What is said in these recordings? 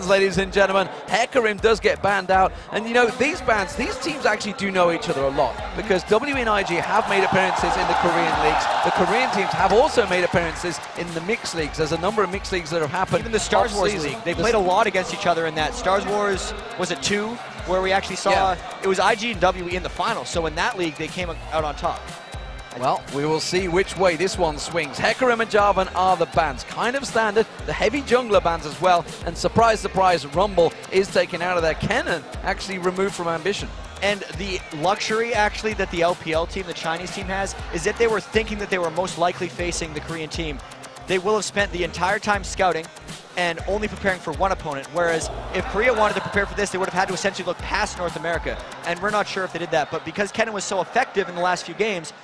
bans, ladies and gentlemen. Hecarim does get banned out. And you know, these bans, these teams actually do know each other a lot, because WNIG have made appearances in the Korean leagues. The Korean teams have also made appearances in the mixed leagues. There's a number of mixed leagues that have happened. Even the Stars Wars League. They played a lot against each other in that. Stars Wars, was it 2? Where we actually saw, it was IG and W in the final. So in that league, they came out on top. Well, we will see which way this one swings. Hecarim and Jarvan are the bans. Kind of standard. The heavy jungler bans as well. And surprise, surprise, Rumble is taken out of there. Kennen actually removed from Ambition. And the luxury, actually, that the LPL team, the Chinese team has, is that they were thinking that they were most likely facing the Korean team. They will have spent the entire time scouting and only preparing for one opponent, whereas if Korea wanted to prepare for this, they would have had to essentially look past North America. And we're not sure if they did that, but because Kennen was so effective in the last few games,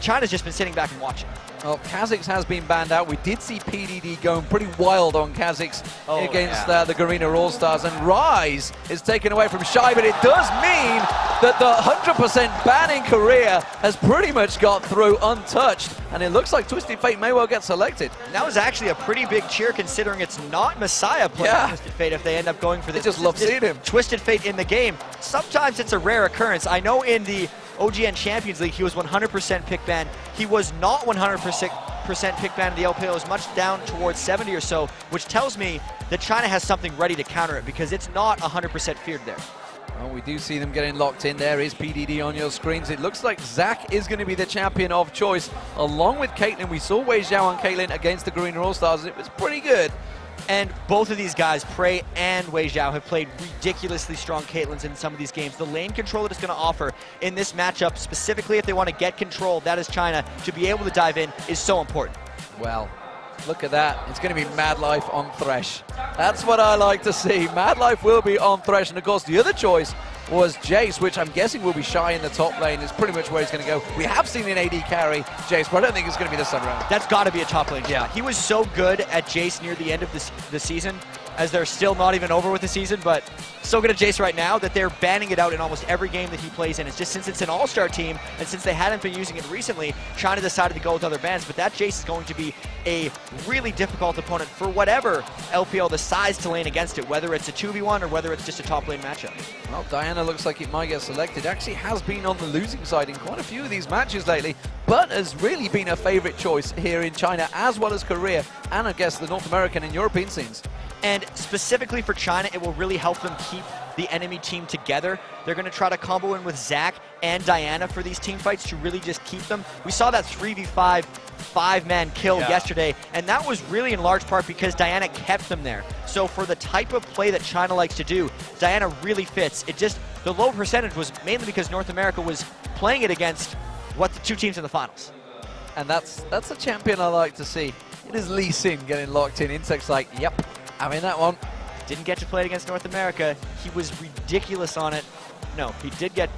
China's just been sitting back and watching. Well, Kha'Zix has been banned out. We did see PDD going pretty wild on Kha'Zix against the Garena All-Stars, and Rise is taken away from Shy, but it does mean that the 100% ban in Korea has pretty much got through untouched, and it looks like Twisted Fate may well get selected. And that was actually a pretty big cheer, considering it's not Messiah playing Twisted Fate if they end up going for this. They just love seeing him. Twisted Fate in the game. Sometimes it's a rare occurrence. I know in the OGN Champions League, he was 100% pick ban. He was not 100% pick ban in the LPL. It was much down towards 70 or so, which tells me that China has something ready to counter it, because it's not 100% feared there. Well, we do see them getting locked in. There is PDD on your screens. It looks like Zach is going to be the champion of choice, along with Caitlyn. We saw Wei Zhao and Caitlyn against the Garena All-Stars, and it was pretty good. And both of these guys, Prey and Wei Zhao, have played ridiculously strong Caitlyn's in some of these games. The lane control that it's going to offer in this matchup, specifically if they want to get control, that is China, to be able to dive in, is so important. Well, look at that. It's going to be Mad Life on Thresh. That's what I like to see. Mad Life will be on Thresh. And of course, the other choice was Jace, which I'm guessing will be Shy in the top lane. Is pretty much where he's going to go. We have seen an AD carry Jace, but I don't think it's going to be this time around. That's got to be a top lane shot. He was so good at Jace near the end of the season, as they're still not even over with the season, but so good at Jace right now that they're banning it out in almost every game that he plays in. It's just since it's an all-star team, and since they hadn't been using it recently, China decided to go with other bans, but that Jace is going to be a really difficult opponent for whatever LPL decides to lane against it, whether it's a 2v1 or whether it's just a top lane matchup. Well, Diana looks like it might get selected. Actually has been on the losing side in quite a few of these matches lately, but has really been a favorite choice here in China, as well as Korea, and I guess the North American and European scenes. And specifically for China, it will really help them keep the enemy team together. They're going to try to combo in with Zach and Diana for these team fights to really just keep them. We saw that 3v5 5-man kill yesterday, and that was really in large part because Diana kept them there. So for the type of play that China likes to do, Diana really fits. It just, the low percentage was mainly because North America was playing it against the two teams in the finals. And that's a champion I like to see. It is Lee Sin getting locked in. Insect's like, yep, I'm in that one. Didn't get to play it against North America. He was ridiculous on it. No, he did get...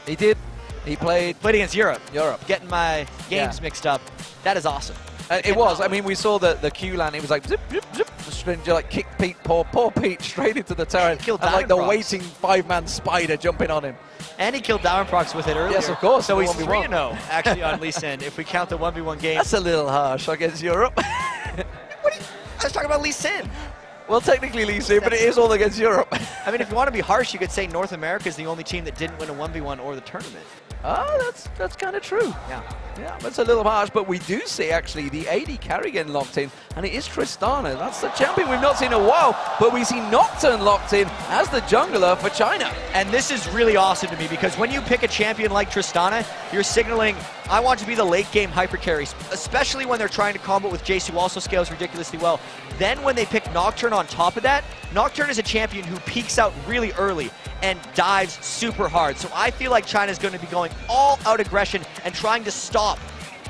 He did. He played against Europe. Europe. Getting my games mixed up. That is awesome. It was. I mean, we saw the Q land. It was like zip, zip, zip. Stranger like kick Pete, poor Pete, straight into the turret. Killed and like the waiting 5-man spider jumping on him. And he killed Downprox with it earlier. Yes, of course. So he's 3-0 actually on Lee Sin if we count the 1v1 game. That's a little harsh against Europe. I was talking about Lee Sin. Well, technically Lee Sin, but it is all against Europe. I mean, if you want to be harsh, you could say North America is the only team that didn't win a 1v1 or the tournament. Oh, that's kind of true. Yeah, that's a little harsh, but we do see actually the AD carry getting locked in, and it is Tristana. That's the champion we've not seen in a while, but we see Nocturne locked in as the jungler for China. And this is really awesome to me, because when you pick a champion like Tristana, you're signaling, I want to be the late game hyper carries, especially when they're trying to combo with Jace, who also scales ridiculously well. Then when they pick Nocturne on top of that, Nocturne is a champion who peaks out really early and dives super hard. So I feel like China's going to be going all out aggression and trying to stop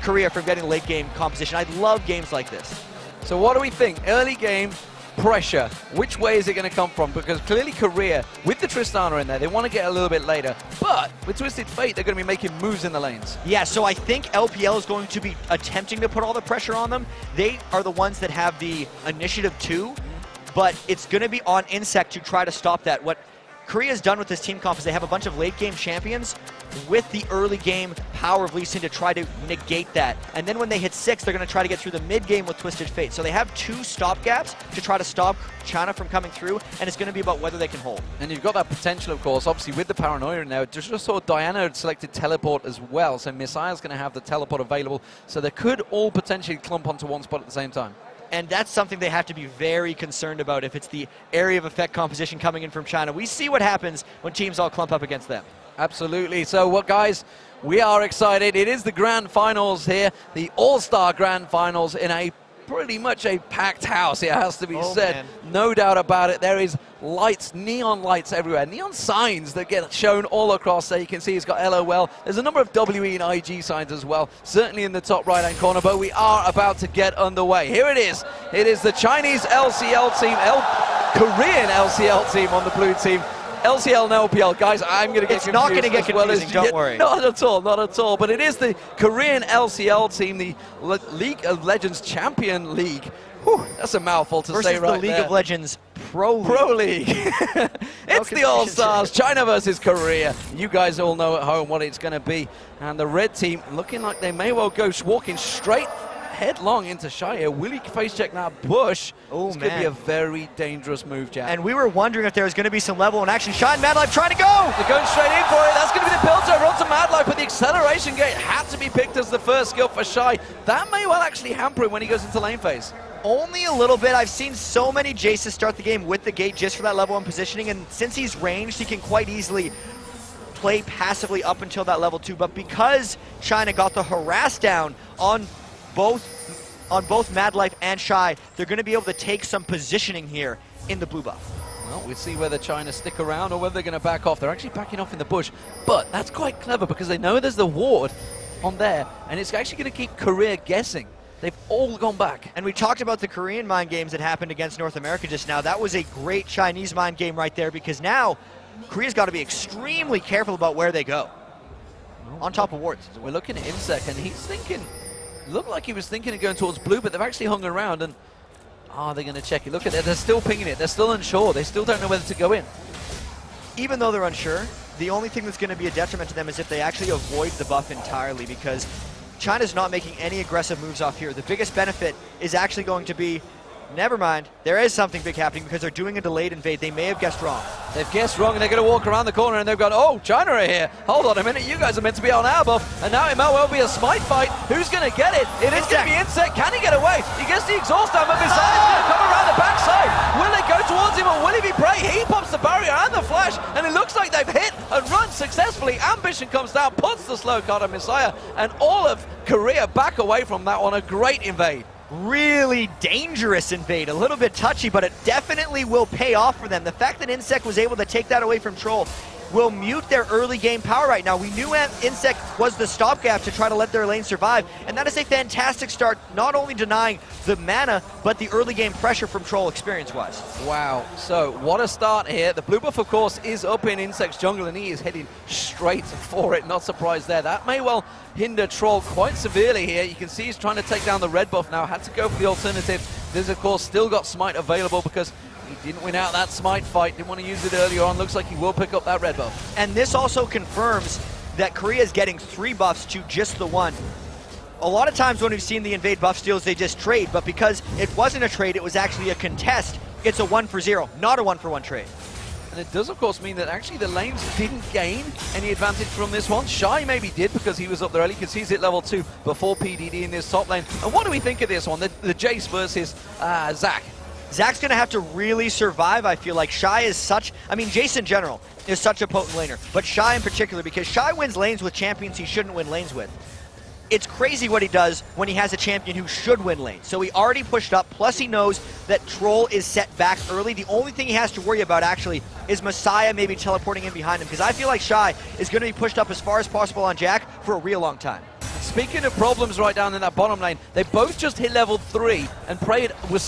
Korea from getting late game composition. I love games like this. So what do we think? Early game pressure. Which way is it going to come from? Because clearly Korea, with the Tristana in there, they want to get a little bit later. But with Twisted Fate, they're going to be making moves in the lanes. Yeah, so I think LPL is going to be attempting to put all the pressure on them. They are the ones that have the initiative too, but it's going to be on Insect to try to stop that. What Korea's done with this team comp is they have a bunch of late game champions with the early game power of Lee Sin to try to negate that. And then when they hit 6, they're going to try to get through the mid game with Twisted Fate. So they have 2 stopgaps to try to stop China from coming through, and it's going to be about whether they can hold. And you've got that potential, of course, obviously with the paranoia now. Just saw Diana had selected teleport as well, so Messiah's going to have the teleport available, so they could all potentially clump onto one spot at the same time. And that's something they have to be very concerned about if it's the area of effect composition coming in from China. We see what happens when teams all clump up against them. Absolutely. So, what, guys, we are excited. It is the grand finals here, the all-star grand finals in a pretty much a packed house, it has to be said. Man. No doubt about it. There is lights, neon lights everywhere, neon signs that get shown all across there. You can see it's got LOL. There's a number of WE and IG signs as well, certainly in the top right-hand corner, but we are about to get underway. Here it is. It is the Chinese LCL team, Korean LCL team on the blue team. LCL and LPL, guys, I'm going to get confused. It's not going to get confusing, don't worry. Not at all, not at all. But it is the Korean LCL team, the League of Legends Champion League. Whew, that's a mouthful to say right there. Versus the League of Legends Pro League. It's the All-Stars, China versus Korea. You guys all know at home what it's going to be. And the red team looking like they may well go walking straight headlong into Shy here. Will he face check that bush? Oh, this could be a very dangerous move, Jack. And we were wondering if there was going to be some level in action. Shy and Madlife trying to go! They're going straight in for it. That's going to be the build over onto Madlife, but the acceleration gate had to be picked as the first skill for Shy. That may well actually hamper him when he goes into lane phase. Only a little bit. I've seen so many Jaces start the game with the gate just for that level 1 positioning, and since he's ranged, he can quite easily play passively up until that level 2. But because China got the harass down on both Madlife and Shy, they're going to be able to take some positioning here in the blue buff. Well, we'll see whether China stick around or whether they're going to back off. They're actually backing off in the bush, but that's quite clever because they know there's the ward on there, and it's actually going to keep Korea guessing. They've all gone back. And we talked about the Korean mind games that happened against North America just now. That was a great Chinese mind game right there, because now Korea's got to be extremely careful about where they go. On top of wards. We're looking at Insec, and he's thinking, looked like he was thinking of going towards blue, but they've actually hung around, and are they going to check it? Look at it, they're still pinging it. They're still unsure. They still don't know whether to go in. Even though they're unsure, the only thing that's going to be a detriment to them is if they actually avoid the buff entirely, because China's not making any aggressive moves off here. The biggest benefit is actually going to be, never mind, there is something big happening because they're doing a delayed invade. They may have guessed wrong. They've guessed wrong, and they're going to walk around the corner, and they've gone, oh, China are here. Hold on a minute, you guys are meant to be on our buff, and now it might well be a smite fight. Who's going to get it? It is going to be Insect. Can he get away? He gets the exhaust down, but Messiah's going to come around the backside. Will they go towards him, or will he be prey? He pops the barrier and the flash, and it looks like they've hit and run successfully. Ambition comes down, puts the slow card on Messiah, and all of Korea back away from that one. A great invade. Really dangerous invade, a little bit touchy, but it definitely will pay off for them. The fact that Insect was able to take that away from Troll will mute their early game power right now. We knew Insect was the stopgap to try to let their lane survive, and that is a fantastic start, not only denying the mana, but the early game pressure from Troll experience-wise. Wow, so what a start here. The blue buff, of course, is up in Insect's jungle, and he is heading straight for it. Not surprised there. That may well hinder Troll quite severely here. You can see he's trying to take down the red buff now. Had to go for the alternative. This, of course, still got Smite available because he didn't win out that Smite fight. Didn't want to use it earlier on. Looks like he will pick up that red buff. And this also confirms that Korea is getting 3 buffs to just the 1. A lot of times when we've seen the invade buff steals, they just trade, but because it wasn't a trade, it was actually a contest, it's a 1-for-0, not a 1-for-1 trade. And it does, of course, mean that actually the lanes didn't gain any advantage from this one. Shy maybe did because he was up there early, because he's at level 2 before PDD in this top lane. And what do we think of this one, the Jace versus Zach? Zach's going to have to really survive, I feel like. Shy is such, I mean, Jace in general is such a potent laner, but Shy in particular, because Shy wins lanes with champions he shouldn't win lanes with. It's crazy what he does when he has a champion who should win lanes. So he already pushed up, plus he knows that Troll is set back early. The only thing he has to worry about, actually, is Messiah maybe teleporting in behind him, because I feel like Shy is going to be pushed up as far as possible on Jack for a real long time. speaking of problems right down in that bottom lane, they both just hit level 3, and Prey he's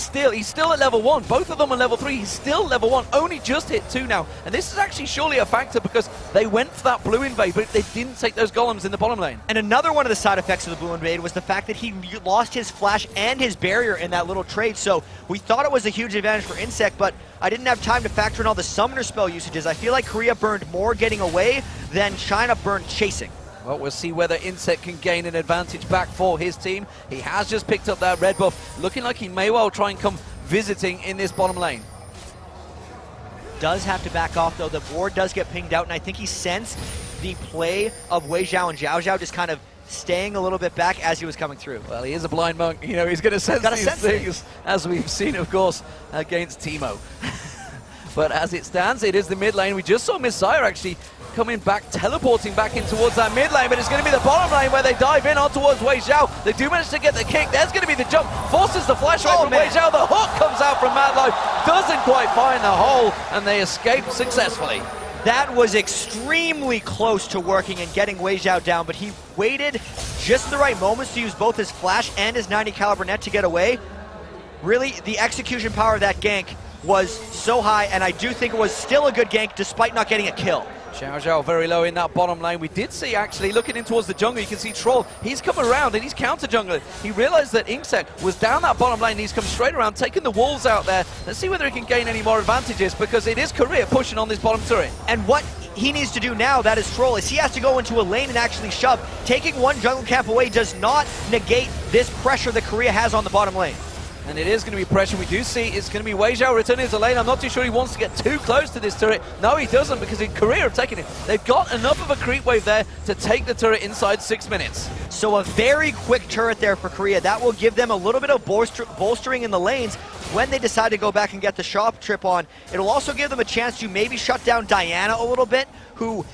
still at level 1. Both of them are level 3, he's still level 1, only just hit 2 now. And this is actually surely a factor because they went for that blue invade, but they didn't take those golems in the bottom lane. And another one of the side effects of the blue invade was the fact that he lost his flash and his barrier in that little trade. So we thought it was a huge advantage for Insect, but I didn't have time to factor in all the summoner spell usages. I feel like Korea burned more getting away than China burned chasing. Well, we'll see whether Insect can gain an advantage back for his team. He has just picked up that red buff, looking like he may well try and come visiting in this bottom lane. Does have to back off, though. The board does get pinged out, and I think he sensed the play of Wei Zhao and Zhao Zhao just kind of staying a little bit back as he was coming through. Well, he is a blind monk. You know, he's going to sense these things, as we've seen, of course, against Teemo. But as it stands, it is the mid lane. We just saw Messiah actually coming back, teleporting back in towards that mid lane, but it's going to be the bottom lane where they dive in on towards Wei Zhao. They do manage to get the kick. There's going to be the jump, forces the flash away from Wei Zhao. The hook comes out from Mad Life, doesn't quite find the hole, and they escape successfully. That was extremely close to working and getting Wei Zhao down, but he waited just the right moments to use both his flash and his 90 caliber net to get away. Really, the execution power of that gank was so high, and I do think it was still a good gank despite not getting a kill. Zhao Zhao very low in that bottom lane. We did see, actually, looking in towards the jungle, you can see Troll. He's come around and he's counter-jungling. He realized that Insect was down that bottom lane. He's come straight around, taking the walls out there. Let's see whether he can gain any more advantages, because it is Korea pushing on this bottom turret. And what he needs to do now, that is Troll, is he has to go into a lane and actually shove. Taking one jungle camp away does not negate this pressure that Korea has on the bottom lane. And it is going to be pressure. We do see it's going to be Wei Zhao returning to lane. I'm not too sure he wants to get too close to this turret. No, he doesn't, because in Korea are taking it. They've got enough of a creep wave there to take the turret inside 6 minutes. So a very quick turret there for Korea. That will give them a little bit of bolstering in the lanes when they decide to go back and get the shop trip on. It'll also give them a chance to maybe shut down Diana a little bit, who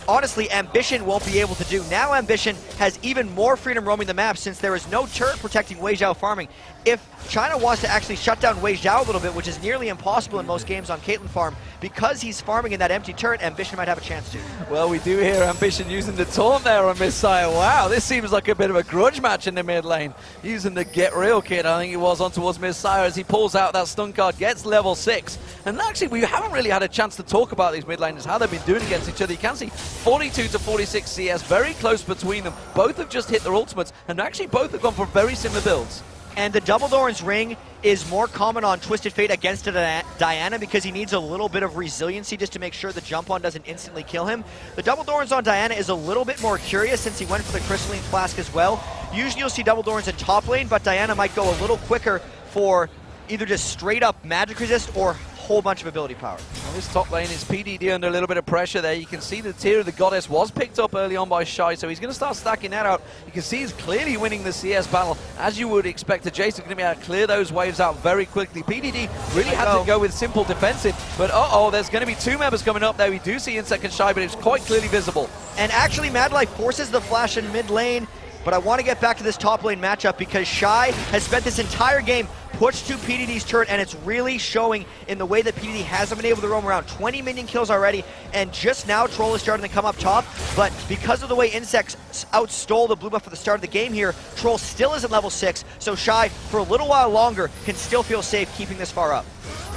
honestly Ambition won't be able to do. Now Ambition has even more freedom roaming the map since there is no turret protecting Wei Zhao farming. If China wants to actually shut down Wei Zhao a little bit, which is nearly impossible in most games on Caitlyn farm, because he's farming in that empty turret, Ambition might have a chance to. Well, we do hear Ambition using the taunt there on Messiah. Wow, this seems like a bit of a grudge match in the mid lane. Using the Get Real kit, I think it was, on towards Messiah as he pulls out that stun card, gets level 6. And actually, we haven't really had a chance to talk about these mid laners, how they've been doing against each other. You can see 42 to 46 CS, very close between them. Both have just hit their ultimates, and actually both have gone for very similar builds. And the Double Doran's ring is more common on Twisted Fate against Diana because he needs a little bit of resiliency just to make sure the jump on doesn't instantly kill him. The Double Doran's on Diana is a little bit more curious since he went for the Crystalline Flask as well. Usually you'll see Double Doran's in top lane, but Diana might go a little quicker for either just straight up magic resist or whole bunch of ability power. Well, this top lane is PDD under a little bit of pressure there. You can see the Tear of the Goddess was picked up early on by Shy, so he's going to start stacking that out. You can see he's clearly winning the CS battle, as you would expect. Jason's going to be able to clear those waves out very quickly. PDD really had to go with simple defensive, but there's going to be 2 members coming up there. We do see Insect and Shy, but it's quite clearly visible. And actually, Mad Life forces the flash in mid lane, but I want to get back to this top lane matchup because Shy has spent this entire game pushed to PDD's turret, and it's really showing in the way that PDD hasn't been able to roam around. 20 minion kills already, and just now Troll is starting to come up top, but because of the way Insects outstole the blue buff at the start of the game here, Troll still isn't level 6, so Shy, for a little while longer, can still feel safe keeping this far up.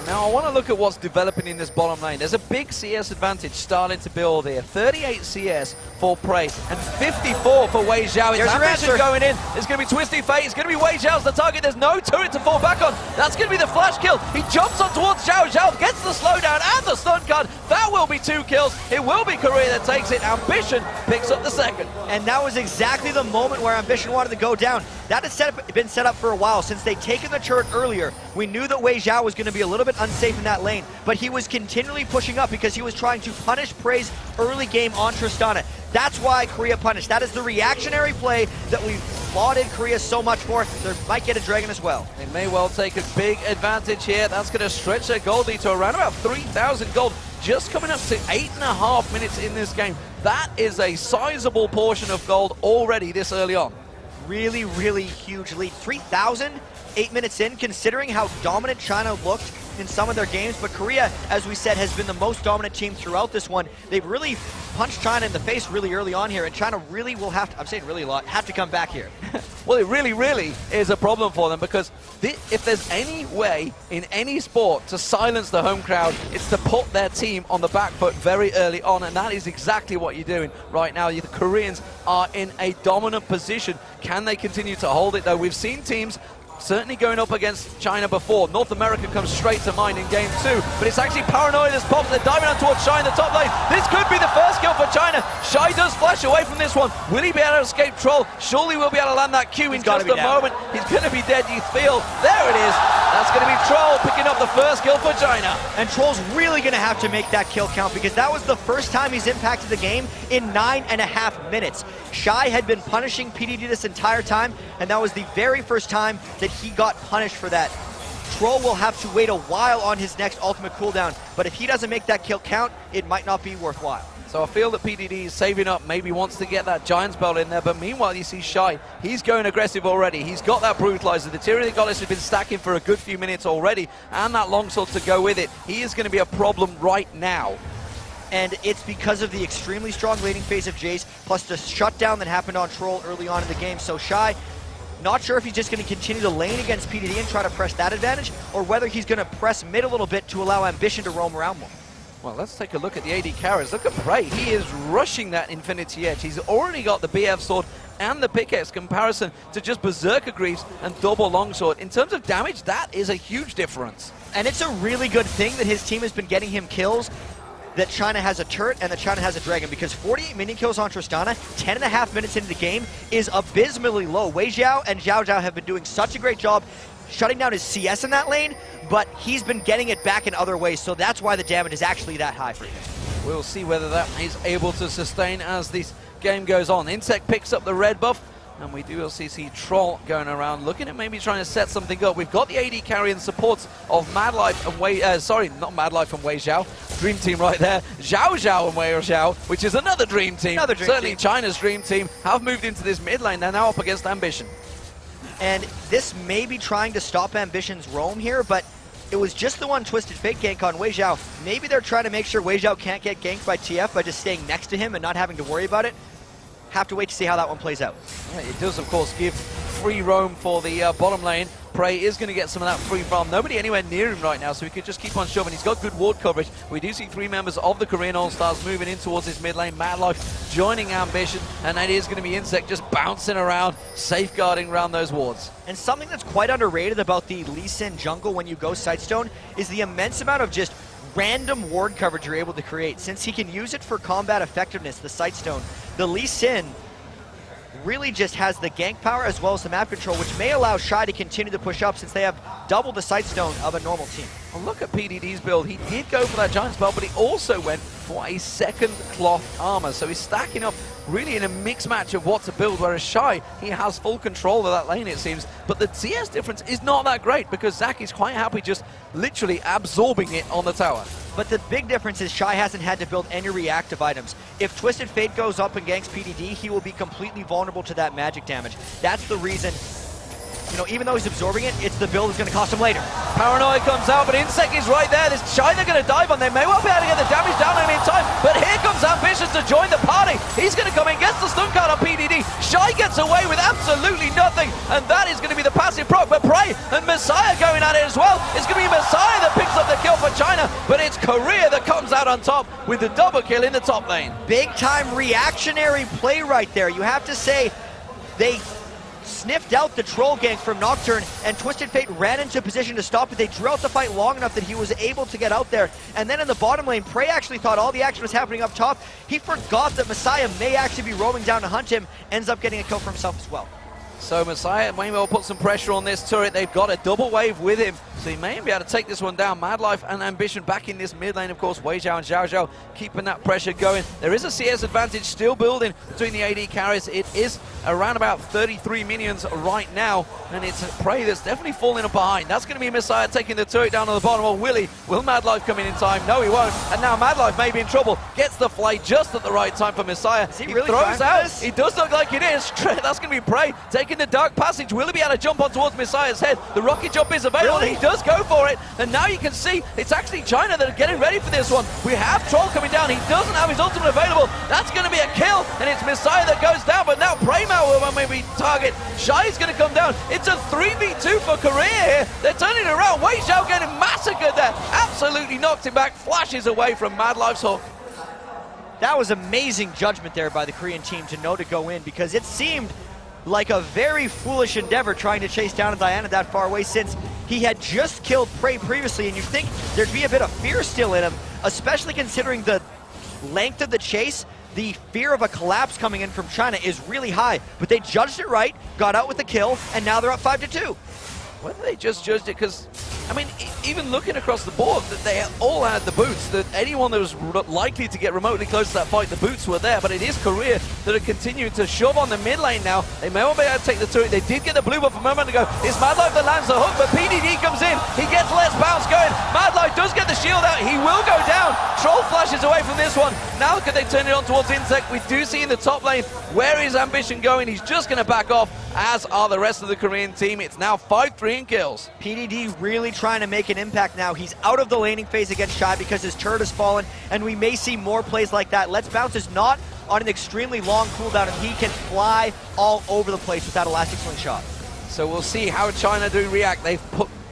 Now I want to look at what's developing in this bottom lane. There's a big CS advantage starting to build here. 38 CS for Prey and 54 for Wei Zhao. It's Ambition going in. It's going to be Twisty Fate. It's going to be Wei Zhao's the target. There's no turret to fall back on. That's going to be the flash kill. He jumps on towards Zhao. Zhao gets the slowdown and the stun card. That will be 2 kills. It will be Korea that takes it. Ambition picks up the second. And that was exactly the moment where Ambition wanted to go down. That has been set up for a while. Since they'd taken the turret earlier, we knew that Wei Zhao was going to be a little bit unsafe in that lane, but he was continually pushing up because he was trying to punish Prey's early game on Tristana. That's why Korea punished. That is the reactionary play that we've lauded Korea so much for. They might get a dragon as well. They may well take a big advantage here. That's going to stretch their gold lead to around about 3,000 gold, just coming up to 8.5 minutes in this game. That is a sizable portion of gold already this early on. Really, really huge lead. 3,000, 8 minutes in, considering how dominant China looked in some of their games, but Korea, as we said, has been the most dominant team throughout this one. They've really punched China in the face really early on here, and China really will have to, I'm saying really a lot, have to come back here. Well, it really, really is a problem for them, because if there's any way in any sport to silence the home crowd, it's to put their team on the back foot very early on, and that is exactly what you're doing right now. The Koreans are in a dominant position. Can they continue to hold it, though? We've seen teams certainly going up against China before. North America comes straight to mind in game 2, but it's actually Paranoia that's popped. They're diving on towards Shy in the top lane. This could be the first kill for China. Shy does flash away from this one. Will he be able to escape Troll? Surely we'll be able to land that Q in just a moment. He's going to be dead, you feel. There it is. That's going to be Troll picking up the first kill for China. And Troll's really going to have to make that kill count, because that was the first time he's impacted the game in 9.5 minutes. Shy had been punishing PDD this entire time, and that was the very first time that he got punished for that. Troll will have to wait a while on his next ultimate cooldown, but if he doesn't make that kill count, it might not be worthwhile. So I feel that PDD is saving up, maybe wants to get that Giant's Belt in there, but meanwhile you see Shy, he's going aggressive already. He's got that Brutalizer. The Tyranny Goddess has been stacking for a good few minutes already, and that longsword to go with it. He is going to be a problem right now. And it's because of the extremely strong laning phase of Jace, plus the shutdown that happened on Troll early on in the game. So Shy, not sure if he's just going to continue to lane against PDD and try to press that advantage, or whether he's going to press mid a little bit to allow Ambition to roam around more. Well, let's take a look at the AD carries. Look at Prey. He is rushing that Infinity Edge. He's already got the BF sword and the pickaxe comparison to just Berserker Greaves and double longsword. In terms of damage, that is a huge difference. And it's a really good thing that his team has been getting him kills, that China has a turret and that China has a dragon, because 48 mini kills on Tristana, 10.5 minutes into the game, is abysmally low. Wei Xiao and Zhao Zhao have been doing such a great job shutting down his CS in that lane, but he's been getting it back in other ways, so that's why the damage is actually that high for him. We'll see whether that is able to sustain as this game goes on. Insect picks up the red buff, and we do also see Troll going around, looking at maybe trying to set something up. We've got the AD carry and supports of Madlife and Wei, sorry, not Madlife and Wei Xiao, Dream Team right there. Zhao Zhao and Wei Xiao, which is another Dream Team. Certainly China's Dream Team have moved into this mid lane. They're now up against Ambition. And this may be trying to stop Ambition's roam here, but it was just the one Twisted Fate gank on Wei Xiao. Maybe they're trying to make sure Wei Xiao can't get ganked by TF by just staying next to him and not having to worry about it. Have to wait to see how that one plays out. Yeah, it does, of course, give free roam for the bottom lane. Prey is going to get some of that free farm. Nobody anywhere near him right now, so he could just keep on shoving. He's got good ward coverage. We do see 3 members of the Korean All-Stars moving in towards this mid lane. Madlife joining Ambition, and that is going to be Insect just bouncing around, safeguarding around those wards. And something that's quite underrated about the Lee Sin jungle when you go Sightstone is the immense amount of just random ward coverage you're able to create. Since he can use it for combat effectiveness, the Sightstone, the Lee Sin really just has the gank power as well as the map control, which may allow Shy to continue to push up since they have double the Sightstone of a normal team. Well, look at PDD's build. He did go for that Giant Spell, but he also went for a second cloth armor. So he's stacking up really in a mixed match of what to build, whereas Shy, he has full control of that lane, it seems. But the CS difference is not that great because Zach is quite happy just literally absorbing it on the tower. But the big difference is Shy hasn't had to build any reactive items. If Twisted Fate goes up and ganks PDD, he will be completely vulnerable to that magic damage. That's the reason, you know, even though he's absorbing it, it's the build that's going to cost him later. Paranoia comes out, but Insect is right there. This Shy they're going to dive on. They may well be able to get the damage down on him in time, but here comes Ambition to join the party. He's going to come in, gets the stun card on PDD. Shy gets away with absolutely nothing, and that is going to be the passive proc. But Prey and Messiah going at it as well. It's going to be Messiah that picks up the kill for China, but it's Korea that comes out on top with the double kill in the top lane. Big time reactionary play right there. You have to say they sniffed out the troll gank from Nocturne, and Twisted Fate ran into position to stop it. They drew out the fight long enough that he was able to get out there. And then in the bottom lane, Prey actually thought all the action was happening up top. He forgot that Messiah may actually be roaming down to hunt him, ends up getting a kill for himself as well. So Messiah may well put some pressure on this turret. They've got a double wave with him, so he may be able to take this one down. Madlife and Ambition back in this mid lane, of course. Wei Xiao and Zhao Zhao keeping that pressure going. There is a CS advantage still building between the AD carries. It is around about 33 minions right now, and it's Prey that's definitely falling behind. That's going to be Messiah taking the turret down to the bottom. Well, will Madlife come in time? No, he won't. And now Madlife may be in trouble. Gets the flight just at the right time for Messiah. Is he really throws out. this? He does look like it is. That's going to be Prey taking taking the dark passage. Will he be able to jump on towards Messiah's head? The rocket jump is available. Really? He does go for it. And now you can see it's actually China that are getting ready for this one. We have Troll coming down. He doesn't have his ultimate available. That's going to be a kill. And it's Messiah that goes down. But now Preymow will maybe target. Shy's going to come down. It's a 3v2 for Korea here. They're turning it around. Wei Xiao getting massacred there. Absolutely knocked him back. Flashes away from Mad Life's hook. That was amazing judgment there by the Korean team to know to go in, because it seemed like a very foolish endeavor trying to chase down Diana that far away, since he had just killed Prey previously, and you think there'd be a bit of fear still in him, especially considering the length of the chase. The fear of a collapse coming in from China is really high, but they judged it right, got out with the kill, and now they're up 5-2. Whether they just judged it, because, I mean, even looking across the board, that they all had the boots, that anyone that was likely to get remotely close to that fight, the boots were there, but it is Korea that are continuing to shove on the mid lane now. They may well be able to take the turret. They did get the blue buff a moment ago. It's Mad Life that lands the hook, but PDD comes in. He gets less bounce going. Mad Life does get the shield out. He will go down. Troll flashes away from this one. Now could they turn it on towards Insect? We do see in the top lane, where is Ambition going? He's just going to back off, as are the rest of the Korean team. It's now 5-3 in kills. PDD really trying to make an impact now. He's out of the laning phase against Shy because his turret has fallen, and we may see more plays like that. Let's Bounce is not on an extremely long cooldown, and he can fly all over the place with that elastic slingshot. So we'll see how China do react. They've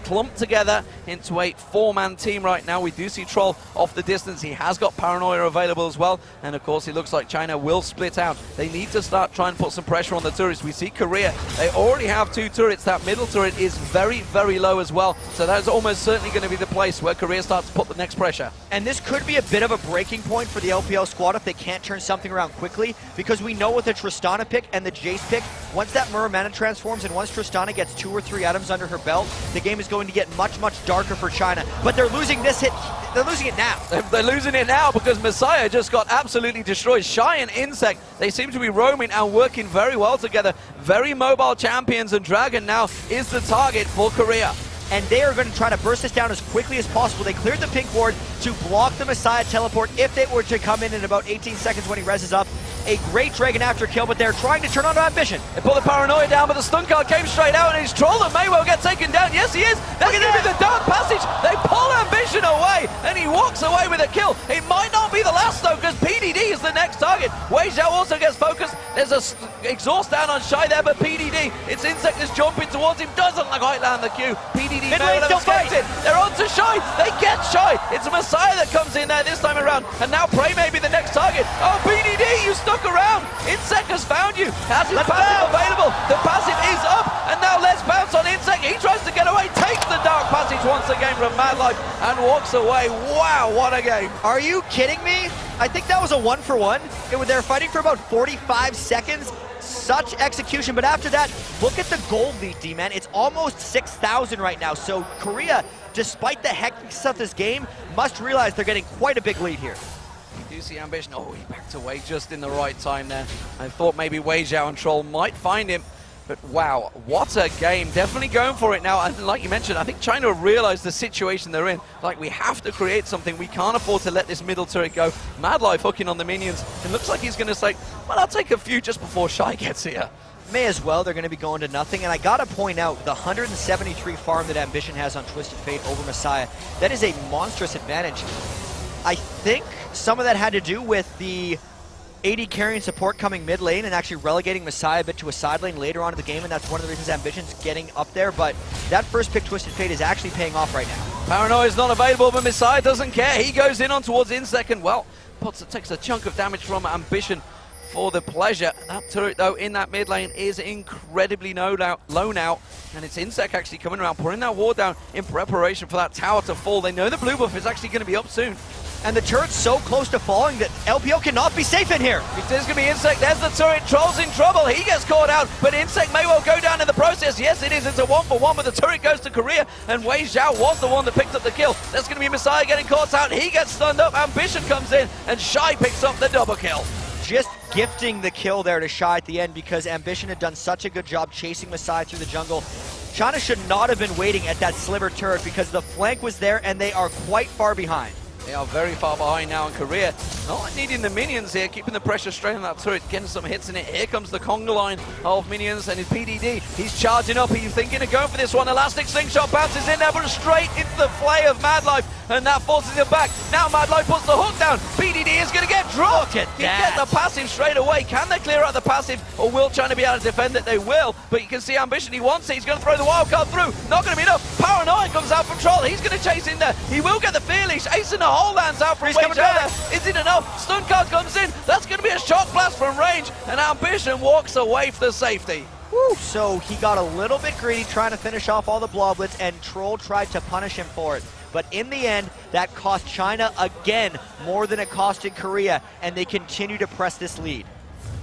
clumped together into a 4-man team right now. We do see Troll off the distance. He has got Paranoia available as well. And of course, it looks like China will split out. They need to start trying to put some pressure on the turrets. We see Korea. They already have 2 turrets. That middle turret is very, very low as well. So that's almost certainly going to be the place where Korea starts to put the next pressure. And this could be a bit of a breaking point for the LPL squad if they can't turn something around quickly, because we know with the Tristana pick and the Jace pick, once that Muramana transforms and once Tristana gets 2 or 3 items under her belt, the game is going to get much, much darker for China. But they're losing this hit. They're losing it now. They're losing it now because Messiah just got absolutely destroyed. Shy and Insect, they seem to be roaming and working very well together. Very mobile champions, and Dragon now is the target for Korea. And they are going to try to burst this down as quickly as possible. They cleared the pink ward to block the Messiah teleport if they were to come in about 18 seconds when he reses up. A great Dragon after kill, but they're trying to turn on Ambition. They pull the Paranoia down, but the stun card came straight out, and his Troll that may well get taken down. Yes, he is. They're going to do the dark passage. They pull Ambition away, and he walks away with a kill. It might not be the last, though, because PDD is the next target. Wei Xiao also gets focused. There's a exhaust down on Shy there, but PDD, it's Insect that's jumping towards him. Doesn't quite land the Q. PDD may well have escaped it. They're on to Shy. They get Shy. It's a Messiah that comes in there this time around, and now Prey may be the next target. Oh, PDD, you stuck around. Insect has found you. Has his passive available. The passive is up, and now Let's Bounce on Insect. He tries to get away, takes the dark passage once again from Mad Life, and walks away. Wow, what a game. Are you kidding me? I think that was a 1-for-1. They're fighting for about 45 seconds. Such execution, but after that, look at the gold lead, D-Man. It's almost 6,000 right now, so Korea, despite the hecticness of this game, must realize they're getting quite a big lead here. You do see Ambition. Oh, he backed away just in the right time there. I thought maybe Wei Xiao and Troll might find him, but wow, what a game. Definitely going for it now, and like you mentioned, I think China realized the situation they're in. Like, we have to create something. We can't afford to let this middle turret go. Mad Life hooking on the minions. It looks like he's going to say, well, I'll take a few just before Shy gets here. May as well. They're going to be going to nothing. And I got to point out the 173 farm that Ambition has on Twisted Fate over Messiah. That is a monstrous advantage. I think some of that had to do with the AD carrying support coming mid lane and actually relegating Messiah a bit to a side lane later on in the game, and that's one of the reasons Ambition's getting up there. But that first pick, Twisted Fate, is actually paying off right now. Paranoia is not available, but Messiah doesn't care. He goes in on towards Insect, and well, takes a chunk of damage from Ambition for the pleasure. That turret, though, in that mid lane is incredibly low now, and it's Insect actually coming around, putting that ward down in preparation for that tower to fall. They know the blue buff is actually going to be up soon. And the turret's so close to falling that LPL cannot be safe in here. There's going to be Insect. There's the turret. Troll's in trouble. He gets caught out, but Insect may well go down in the process. Yes, it is. It's a 1-for-1, but the turret goes to Korea, and Wei Xiao was the one that picked up the kill. That's going to be Messiah getting caught out. He gets stunned up. Ambition comes in, and Shy picks up the double kill. Just gifting the kill there to Shy at the end because Ambition had done such a good job chasing Messiah through the jungle. China should not have been waiting at that sliver turret because the flank was there and they are quite far behind. They are very far behind now in Korea. Not needing the minions here, keeping the pressure straight on that turret, getting some hits in it. Here comes the conga line of minions and his PDD. He's charging up, he's thinking of going for this one. Elastic slingshot bounces in there, but straight into the flay of Madlife, and that forces him back. Now Madlife puts the hook down. PDD is going to get dropped. He gets the passive straight away. Can they clear out the passive, or will China be able to defend it? They will, but you can see Ambition, he wants it. He's going to throw the wild card through. Not going to be enough. Paranoia comes out from Troll. He's going to chase in there. He will get the Fear Leash. Ace in the hole lands out from Wage there. Is it enough? Stun card comes in. That's going to be a shock blast from range, and Ambition walks away for the safety. Woo. So he got a little bit greedy trying to finish off all the bloblets, and Troll tried to punish him for it. But in the end, that cost China again more than it costed Korea, and they continue to press this lead.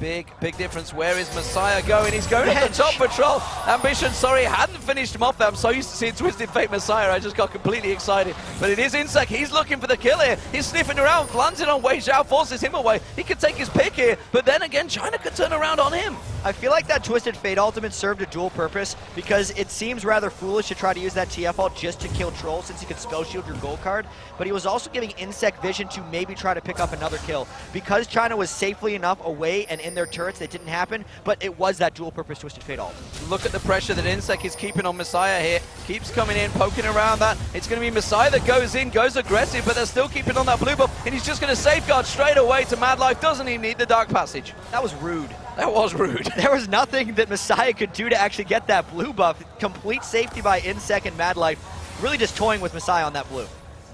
Big difference. Where is Messiah going? He's going up the top for Troll. Ambition, sorry, hadn't finished him off there. I'm so used to seeing Twisted Fate Messiah, I just got completely excited. But it is Insect. He's looking for the kill here. He's sniffing around, lands it on Wei Zhao, forces him away. He could take his pick here, but then again, China could turn around on him. I feel like that Twisted Fate ultimate served a dual purpose, because it seems rather foolish to try to use that TF ult just to kill Troll, since he could spell shield your gold card, but he was also giving Insect vision to maybe try to pick up another kill. Because China was safely enough away and in their turrets, that didn't happen, but it was that dual purpose Twisted Fate ult. Look at the pressure that Insect is keeping on Messiah here. Keeps coming in, poking around that. It's going to be Messiah that goes in, goes aggressive, but they're still keeping on that blue buff, and he's just going to safeguard straight away to Madlife. Doesn't even need the Dark Passage. That was rude. That was rude. There was nothing that Messiah could do to actually get that blue buff. Complete safety by Insect and Madlife, really just toying with Messiah on that blue.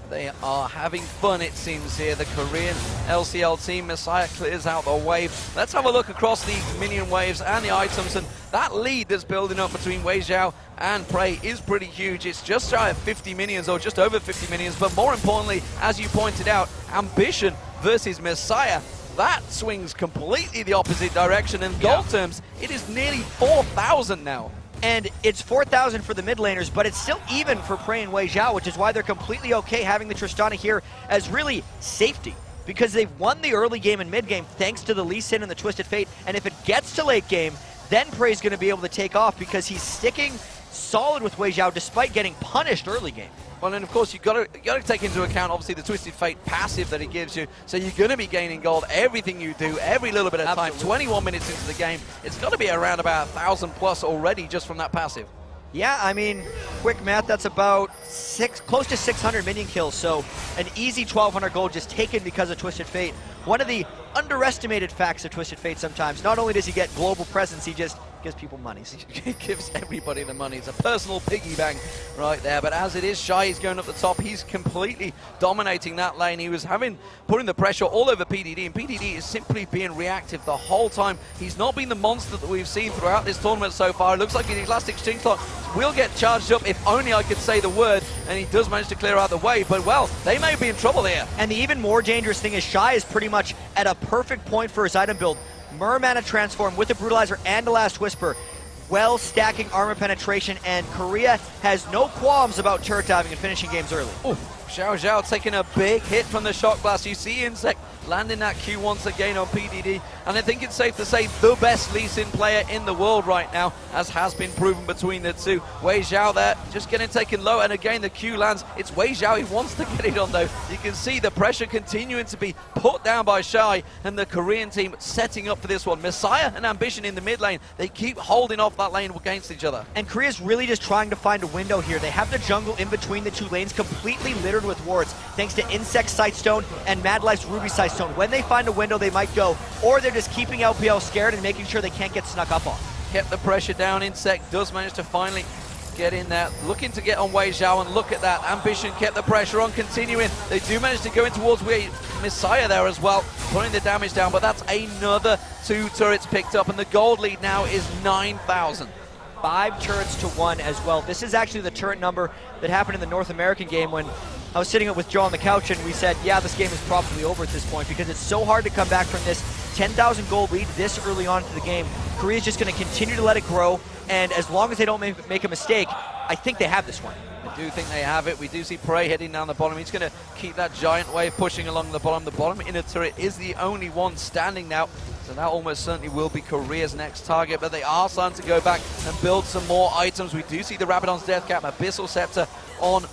They are having fun, it seems, here. The Korean LCL team. Messiah clears out the wave. Let's have a look across the minion waves and the items, and that lead that's building up between Wei Zhao and Prey is pretty huge. It's just shy of 50 minions, or just over 50 minions, but more importantly, as you pointed out, Ambition versus Messiah. That swings completely the opposite direction. In gold terms, it is nearly 4,000 now. And it's 4,000 for the mid laners, but it's still even for Prey and Wei Zhao, which is why they're completely okay having the Tristana here as really safety. Because they've won the early game and mid game thanks to the Lee Sin and the Twisted Fate. And if it gets to late game, then Prey's going to be able to take off, because he's sticking solid with Wei Zhao despite getting punished early game. Well, and of course, you've got to take into account, obviously, the Twisted Fate passive that it gives you. So you're going to be gaining gold everything you do, every little bit of time. 21 minutes into the game, it's got to be around about 1,000 plus already just from that passive. Yeah, I mean, quick math, that's about close to 600 minion kills, so an easy 1,200 gold just taken because of Twisted Fate. One of the underestimated facts of Twisted Fate sometimes, not only does he get global presence, he just gives people money. He gives everybody the money. It's a personal piggy bank right there. But as it is, Shy is going up the top. He's completely dominating that lane. He was putting the pressure all over PDD, and PDD is simply being reactive the whole time. He's not been the monster that we've seen throughout this tournament so far. It looks like his last exchange clock will get charged up, if only I could say the word, and he does manage to clear out the way. But, well, they may be in trouble here. And the even more dangerous thing is Shy is pretty much at a perfect point for his item build. Mermana transform with a Brutalizer and a Last Whisper. Well stacking armor penetration, and Korea has no qualms about turret diving and finishing games early. Ooh, Xiao Zhao taking a big hit from the Shock Blast. You see Insect landing that Q once again on PDD, and I think it's safe to say the best Lee Sin player in the world right now, as has been proven between the two. Wei Zhao there, just getting taken low, and again the Q lands. It's Wei Zhao, he wants to get it on though. You can see the pressure continuing to be put down by Shy, and the Korean team setting up for this one. Messiah and Ambition in the mid lane, they keep holding off that lane against each other. And Korea's really just trying to find a window here. They have the jungle in between the two lanes completely littered with wards, thanks to Insect Sightstone and Madlife's Ruby Sightstone. When they find a window, they might go, or they're just keeping LPL scared and making sure they can't get snuck up on. Kept the pressure down. Insect does manage to finally get in there, looking to get on Wei Zhao, and look at that. Ambition kept the pressure on, continuing. They do manage to go in towards Messiah there as well, putting the damage down, but that's another 2 turrets picked up, and the gold lead now is 9,000. 5 turrets to 1 as well. This is actually the turret number that happened in the North American game when I was sitting up with Joe on the couch, and we said, yeah, this game is probably over at this point, because it's so hard to come back from this 10,000 gold lead this early on into the game. Korea's just going to continue to let it grow, and as long as they don't make a mistake, I think they have this one. I do think they have it. We do see Prey heading down the bottom. He's going to keep that giant wave pushing along the bottom. The bottom inner turret is the only one standing now, so that almost certainly will be Korea's next target, but they are starting to go back and build some more items. We do see the Rabadon's Death Cap, Abyssal Scepter on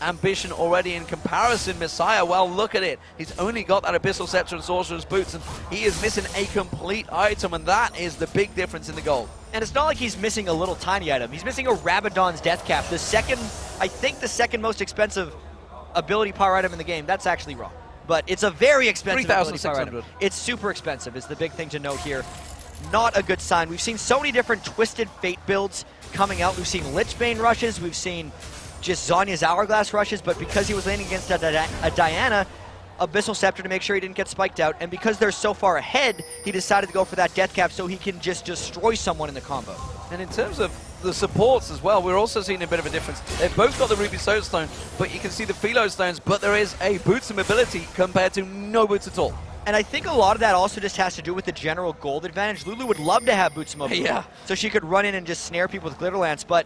Ambition already in comparison. Messiah, well, look at it. He's only got that Abyssal Scepter and Sorcerer's Boots, and he is missing a complete item, and that is the big difference in the gold. And it's not like he's missing a little tiny item. He's missing a Rabadon's Death Cap, the second, I think the second most expensive ability power item in the game. That's actually wrong. But it's a very expensive ability power item. It's super expensive is the big thing to note here. Not a good sign. We've seen so many different Twisted Fate builds coming out. We've seen Lichbane rushes. We've seen just Zhonya's Hourglass rushes. But because he was landing against a Diana, Abyssal Scepter to make sure he didn't get spiked out. And because they're so far ahead, he decided to go for that Death Cap so he can just destroy someone in the combo. And in terms of the supports as well, we're also seeing a bit of a difference. They've both got the Ruby Soulstone, but you can see the Philo Stones, but there is a boots of mobility compared to no boots at all. And I think a lot of that also just has to do with the general gold advantage. Lulu would love to have boots of mobility, so she could run in and just snare people with Glitter Lance, but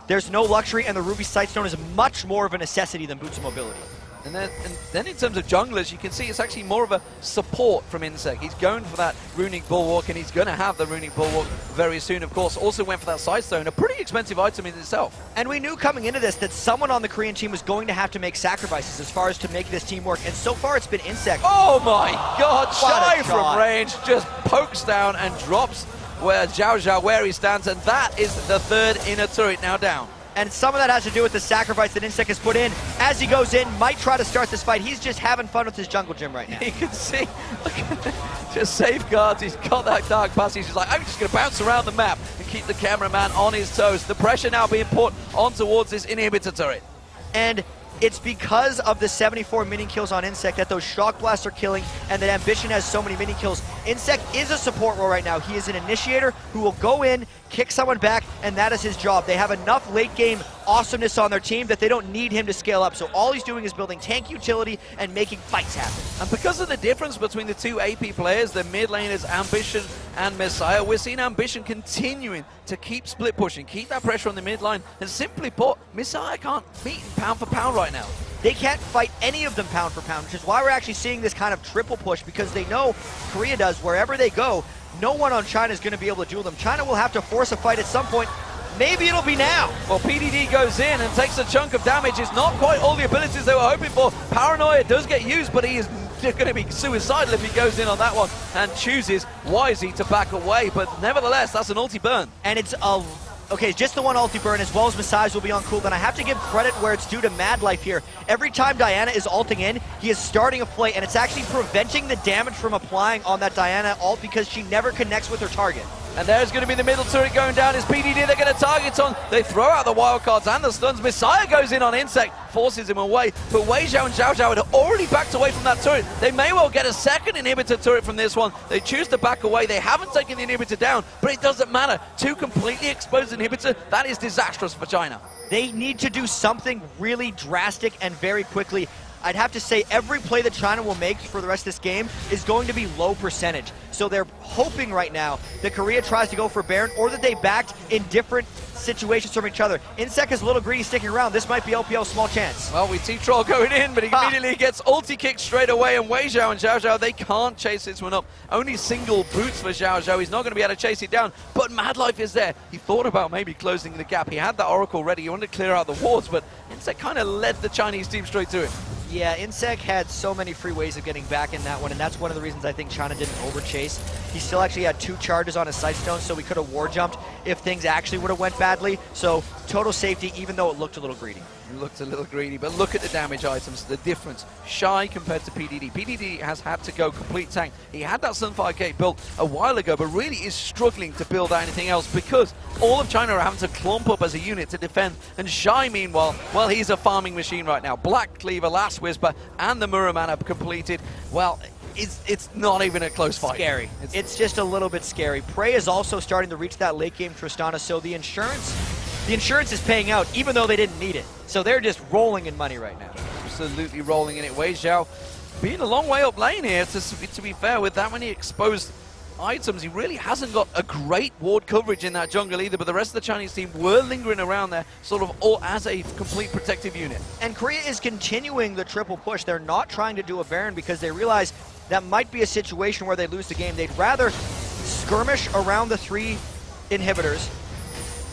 there's no luxury, and the Ruby Sightstone is much more of a necessity than boots of mobility. And then in terms of junglers, you can see it's actually more of a support from Insect. He's going for that Runic Bulwark, and he's going to have the Runic Bulwark very soon, of course. Also went for that Sightstone, a pretty expensive item in itself. And we knew coming into this that someone on the Korean team was going to have to make sacrifices as far as to make this team work. And so far, it's been Insect. Oh my God! Shy from range just pokes down and drops where Zhao Zhao where he stands, and that is the third inner turret now down. And some of that has to do with the sacrifice that Insect has put in. As he goes in, might try to start this fight. He's just having fun with his jungle gym right now. You can see, just safeguards. He's got that dark passage. He's like, I'm just going to bounce around the map and keep the cameraman on his toes. The pressure now being put on towards this inhibitor turret. And it's because of the 74 minion kills on Insect that those Shock Blasts are killing, and that Ambition has so many minion kills. Insect is a support role right now. He is an initiator who will go in, kick someone back, and that is his job. They have enough late game awesomeness on their team that they don't need him to scale up. So all he's doing is building tank utility and making fights happen. And because of the difference between the two AP players, the mid laners Ambition and Messiah, we're seeing Ambition continuing to keep split pushing, keep that pressure on the mid line, and simply put, Messiah can't beat him pound for pound right now. They can't fight any of them pound for pound, which is why we're actually seeing this kind of triple push, because they know Korea does, wherever they go, no one on China is going to be able to duel them. China will have to force a fight at some point. Maybe it'll be now. Well, PDD goes in and takes a chunk of damage. It's not quite all the abilities they were hoping for. Paranoia does get used, but he is going to be suicidal if he goes in on that one and chooses wisely to back away. But nevertheless, that's an ulti burn. And it's a... Okay, just the one ulti burn, as well as Messiah's will be on cooldown. I have to give credit where it's due to Mad Life here. Every time Diana is ulting in, he is starting a play, and it's actually preventing the damage from applying on that Diana ult because she never connects with her target. And there's going to be the middle turret going down. Is PDD they're going to target on? They throw out the wildcards and the stuns. Messiah goes in on Insect, forces him away. But Wei Zhao and Zhao Zhao had already backed away from that turret. They may well get a second inhibitor turret from this one. They choose to back away. They haven't taken the inhibitor down, but it doesn't matter. Two completely exposed inhibitor, that is disastrous for China. They need to do something really drastic and very quickly. I'd have to say every play that China will make for the rest of this game is going to be low percentage. So they're hoping right now that Korea tries to go for Baron, or that they backed in different situations from each other. Insect is a little greedy sticking around. This might be LPL's small chance. Well, we see Troll going in, but he immediately gets ulti kicked straight away, and Wei Zhao and Zhao Zhao, they can't chase this one up. Only single boots for Zhao Zhao. He's not going to be able to chase it down, but Mad Life is there. He thought about maybe closing the gap. He had that Oracle ready. He wanted to clear out the wards, but Insect kind of led the Chinese team straight to it. Yeah, Insect had so many free ways of getting back in that one, and that's one of the reasons I think China didn't overchase. He still actually had 2 charges on his Sightstone, so we could have war jumped if things actually would have went badly. So total safety, even though it looked a little greedy. It looked a little greedy, but look at the damage items, the difference. Shy compared to PDD. PDD has had to go complete tank. He had that Sunfire Gate built a while ago, but really is struggling to build out anything else because all of China are having to clump up as a unit to defend. And Shy, meanwhile, well, he's a farming machine right now. Black Cleaver, Last Whisper, and the Muruman are completed. Well, it's not even a close fight. Scary. It's just a little bit scary. Prey is also starting to reach that late game Tristana, so the insurance is paying out even though they didn't need it. So they're just rolling in money right now. Absolutely rolling in it. Wei Zhao being a long way up lane here, to be fair, with that many exposed items. He really hasn't got a great ward coverage in that jungle either, but the rest of the Chinese team were lingering around there sort of all as a complete protective unit. And Korea is continuing the triple push. They're not trying to do a Baron because they realize that might be a situation where they lose the game. They'd rather skirmish around the 3 inhibitors,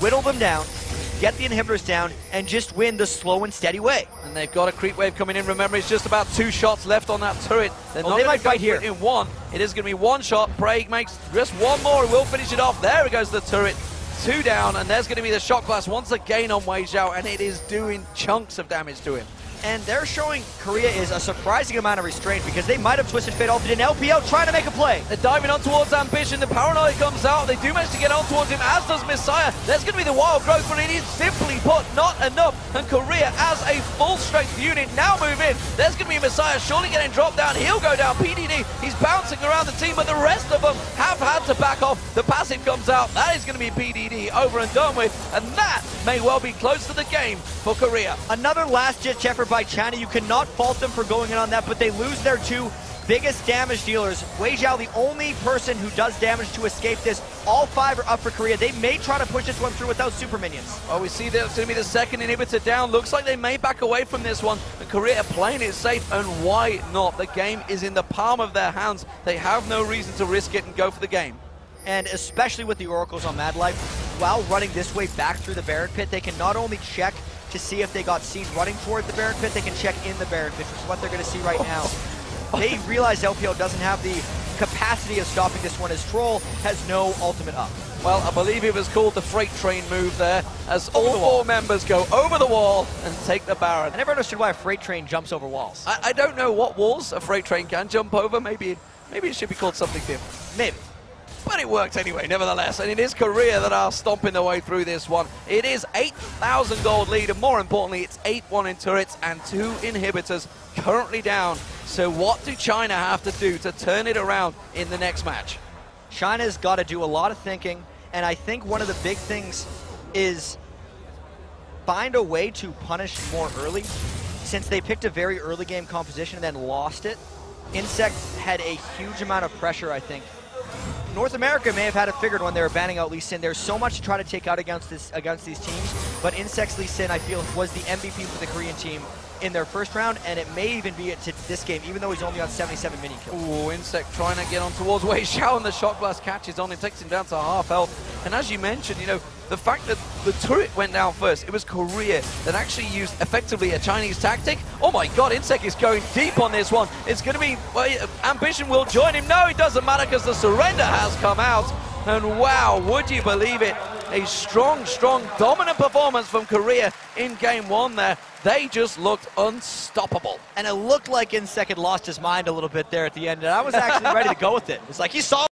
whittle them down, get the inhibitors down, and just win the slow and steady way. And they've got a creep wave coming in. Remember, it's just about 2 shots left on that turret. They're not they might gonna fight here. in one. It is going to be 1 shot. Prague makes just 1 more. He will finish it off. There it goes, the turret. 2 down, and there's going to be the shock blast once again on Wei Xiao, and it is doing chunks of damage to him. And they're showing Korea is a surprising amount of restraint because they might have Twisted Fate ulted in LPL trying to make a play. They're diving on towards Ambition. The paranoia comes out. They do manage to get on towards him, as does Messiah. There's going to be the wild growth, but it is simply put not enough. And Korea, as a full-strength unit, now move in. There's going to be Messiah surely getting dropped down. He'll go down. PDD, he's bouncing around the team, but the rest of them have had to back off. The passive comes out. That is going to be PDD over and done with, and that may well be close to the game for Korea. Another last-ditch effort by China. You cannot fault them for going in on that, but they lose their 2 biggest damage dealers. Wei Xiao, the only person who does damage to escape this. All 5 are up for Korea. They may try to push this one through without super minions. Oh, we see that's going to be the second inhibitor down. Looks like they may back away from this one. And Korea are playing it safe, and why not? The game is in the palm of their hands. They have no reason to risk it and go for the game. And especially with the Oracles on Mad Life, while running this way back through the Baron Pit, they can not only check to see if they got seen running toward the Baron Pit, they can check in the Baron Pit, which is what they're going to see right now. They realize LPL doesn't have the capacity of stopping this one, as Troll has no ultimate up. Well, I believe it was called the freight train move there, as all 4 members go over the wall and take the Baron. I never understood why a freight train jumps over walls. I don't know what walls a freight train can jump over. Maybe it should be called something different. Maybe. But it worked anyway, nevertheless. And it is Korea that are stomping their way through this one. It is 8,000 gold lead, and more importantly, it's 8-1 in turrets and 2 inhibitors currently down. So what do China have to do to turn it around in the next match? China's got to do a lot of thinking, and I think one of the big things is find a way to punish more early. Since they picked a very early game composition and then lost it, Insect had a huge amount of pressure, I think. North America may have had it figured when they were banning out Lee Sin. There's so much to try to take out against these teams, but Insect's Lee Sin, I feel, was the MVP for the Korean team in their first round, and it may even be it to this game, even though he's only on 77 mini kills. Ooh, Insect trying to get on towards Wei Xiao, and the shock blast catches on him, takes him down to half health. And as you mentioned, you know, the fact that the turret went down first, it was Korea that actually used effectively a Chinese tactic. Oh my god, Insect is going deep on this one. It's going to be, well, Ambition will join him. No, it doesn't matter because the surrender has come out. And wow, would you believe it? A strong, dominant performance from Korea in game 1 there. They just looked unstoppable. And it looked like Insect had lost his mind a little bit there at the end, and I was actually ready to go with it. It's like he saw